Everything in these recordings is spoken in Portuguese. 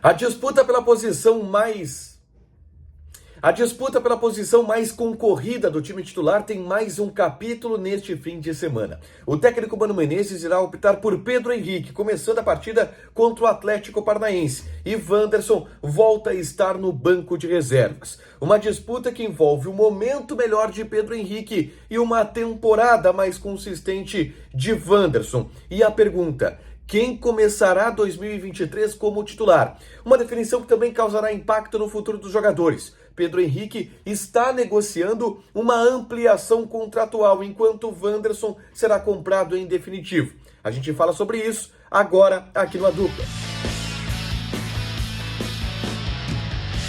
A disputa pela posição mais concorrida do time titular tem mais um capítulo neste fim de semana. O técnico Mano Menezes irá optar por Pedro Henrique, começando a partida contra o Atlético Paranaense, e Wanderson volta a estar no banco de reservas. Uma disputa que envolve o momento melhor de Pedro Henrique e uma temporada mais consistente de Wanderson. E a pergunta: quem começará 2023 como titular? Uma definição que também causará impacto no futuro dos jogadores. Pedro Henrique está negociando uma ampliação contratual, enquanto Wanderson será comprado em definitivo. A gente fala sobre isso agora aqui no A Dupla.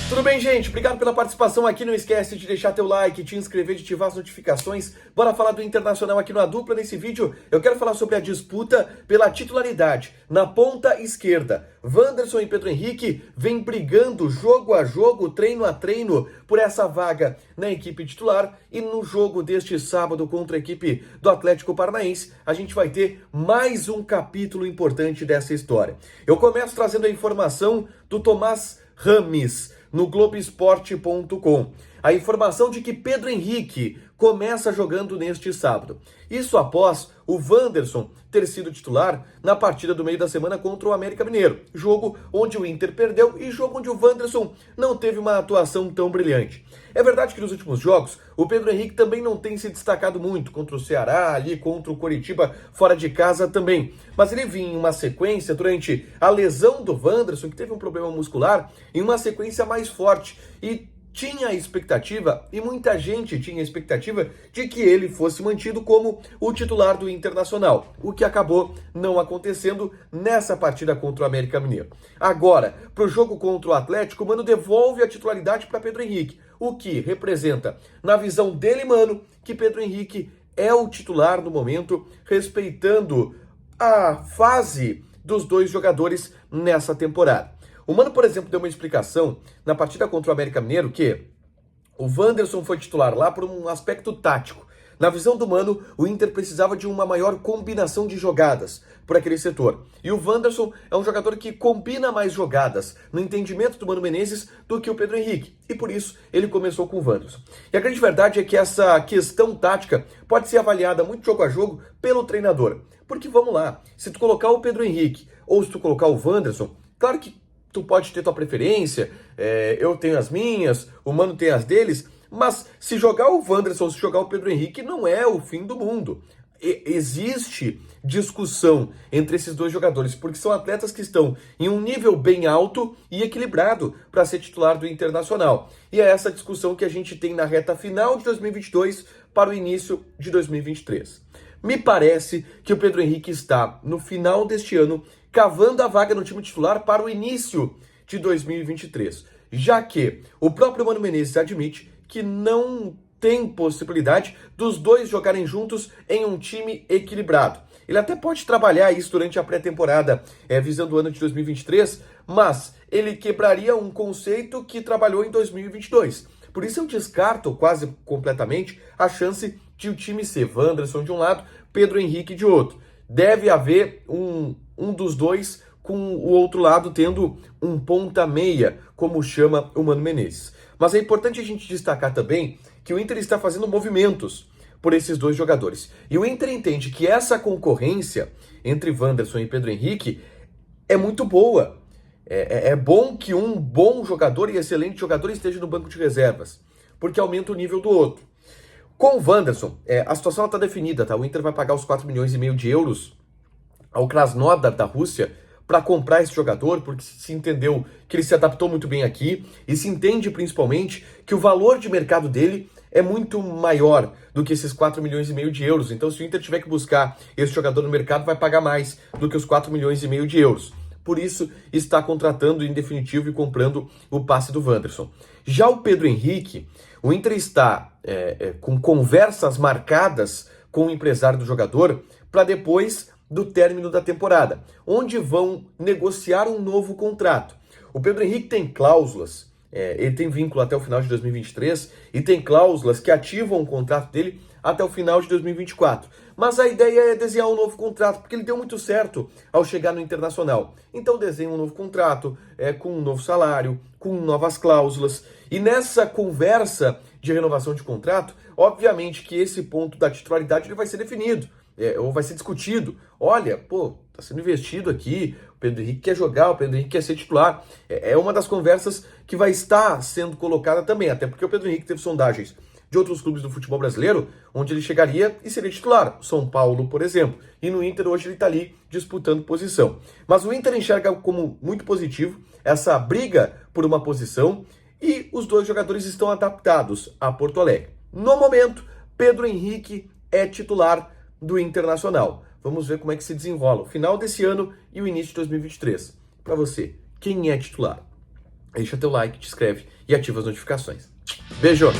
Tudo bem, gente? Obrigado pela participação aqui. Não esquece de deixar teu like, te inscrever, de ativar as notificações. Bora falar do Internacional aqui no A Dupla. Nesse vídeo eu quero falar sobre a disputa pela titularidade. Na ponta esquerda, Wanderson e Pedro Henrique vêm brigando jogo a jogo, treino a treino, por essa vaga na equipe titular. E no jogo deste sábado contra a equipe do Atlético Paranaense, a gente vai ter mais um capítulo importante dessa história. Eu começo trazendo a informação do Tomás Rames no Globoesporte.com. A informação de que Pedro Henrique começa jogando neste sábado. Isso após o Wanderson ter sido titular na partida do meio da semana contra o América Mineiro. Jogo onde o Inter perdeu e jogo onde o Wanderson não teve uma atuação tão brilhante. É verdade que nos últimos jogos o Pedro Henrique também não tem se destacado muito, contra o Ceará, ali contra o Coritiba, fora de casa também. Mas ele vinha em uma sequência durante a lesão do Wanderson, que teve um problema muscular, em uma sequência mais forte. E tinha a expectativa, e muita gente tinha a expectativa, de que ele fosse mantido como o titular do Internacional, o que acabou não acontecendo nessa partida contra o América Mineiro. Agora, para o jogo contra o Atlético, o Mano devolve a titularidade para Pedro Henrique, o que representa, na visão dele, Mano, que Pedro Henrique é o titular no momento, respeitando a fase dos dois jogadores nessa temporada. O Mano, por exemplo, deu uma explicação na partida contra o América Mineiro que o Wanderson foi titular lá por um aspecto tático. Na visão do Mano, o Inter precisava de uma maior combinação de jogadas por aquele setor. E o Wanderson é um jogador que combina mais jogadas, no entendimento do Mano Menezes, do que o Pedro Henrique. E por isso, ele começou com o Wanderson. E a grande verdade é que essa questão tática pode ser avaliada muito jogo a jogo pelo treinador. Porque, vamos lá, se tu colocar o Pedro Henrique ou se tu colocar o Wanderson, claro que tu pode ter tua preferência, eu tenho as minhas, o Mano tem as deles, mas se jogar o Wanderson ou se jogar o Pedro Henrique não é o fim do mundo. Existe discussão entre esses dois jogadores, porque são atletas que estão em um nível bem alto e equilibrado para ser titular do Internacional. E é essa discussão que a gente tem na reta final de 2022 para o início de 2023. Me parece que o Pedro Henrique está, no final deste ano, cavando a vaga no time titular para o início de 2023, já que o próprio Mano Menezes admite que não tem possibilidade dos dois jogarem juntos em um time equilibrado. Ele até pode trabalhar isso durante a pré-temporada, visando o ano de 2023, mas ele quebraria um conceito que trabalhou em 2022. Por isso eu descarto quase completamente a chance de o time ser Wanderson de um lado, Pedro Henrique de outro. Deve haver um dos dois com o outro lado tendo um ponta-meia, como chama o Mano Menezes. Mas é importante a gente destacar também que o Inter está fazendo movimentos por esses dois jogadores. E o Inter entende que essa concorrência entre Wanderson e Pedro Henrique é muito boa. É bom que um bom jogador e excelente jogador esteja no banco de reservas, porque aumenta o nível do outro. Com o Wanderson, a situação está definida, tá? O Inter vai pagar os 4,5 milhões de euros ao Krasnodar da Rússia para comprar esse jogador, porque se entendeu que ele se adaptou muito bem aqui e se entende principalmente que o valor de mercado dele é muito maior do que esses 4,5 milhões de euros. Então, se o Inter tiver que buscar esse jogador no mercado, vai pagar mais do que os 4,5 milhões de euros. Por isso, está contratando em definitivo e comprando o passe do Wanderson. Já o Pedro Henrique, o Inter está com conversas marcadas com o empresário do jogador para depois do término da temporada, onde vão negociar um novo contrato. O Pedro Henrique tem cláusulas, ele tem vínculo até o final de 2023 e tem cláusulas que ativam o contrato dele até o final de 2024. mas a ideia é desenhar um novo contrato, porque ele deu muito certo ao chegar no Internacional. Então desenha um novo contrato, com um novo salário, com novas cláusulas, e nessa conversa de renovação de contrato, obviamente que esse ponto da titularidade ele vai ser definido, ou vai ser discutido. Olha, pô, tá sendo investido aqui, o Pedro Henrique quer jogar, o Pedro Henrique quer ser titular. É uma das conversas que vai estar sendo colocada também, até porque o Pedro Henrique teve sondagens de outros clubes do futebol brasileiro, onde ele chegaria e seria titular. São Paulo, por exemplo. E no Inter hoje ele está ali disputando posição. Mas o Inter enxerga como muito positivo essa briga por uma posição e os dois jogadores estão adaptados a Porto Alegre. No momento, Pedro Henrique é titular do Internacional. Vamos ver como é que se desenrola o final desse ano e o início de 2023. Para você, quem é titular? Deixa teu like, te inscreve e ativa as notificações. Beijo!